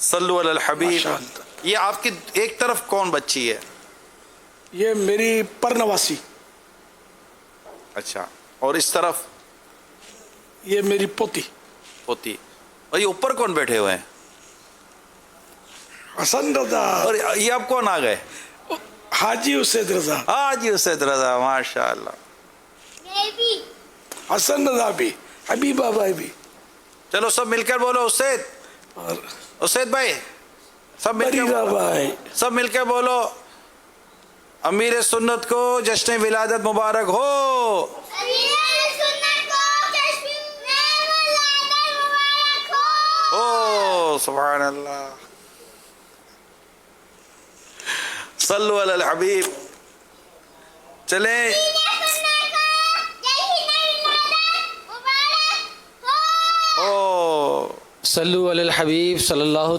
صلو علی الحبیب. ماشاءاللہ. یہ آپ کی ایک طرف کون بچی ہے؟ یہ میری پرنواسی. اچھا. اور اس طرف یہ میری پوتی ہوتی. اور یہ اوپر کون بیٹھے ہوئے ہیں؟ حسن رضا. اور یہ اب کون آ گئے؟ حاجی اسید رضا. ہاں جی اسید رضا. ماشاء اللہ. حسن رضا بھی، حبیبہ بھائی بھی، چلو سب مل کر بولو اسید. اور اسید بھائی سب مل بریرہ کے بھائی. سب مل کے بولو امیر سنت کو جشن ولادت مبارک ہو. او سبحان اللہ. صلو علی الحبیب. چلیں او صلو علی الحبیب صلی اللہ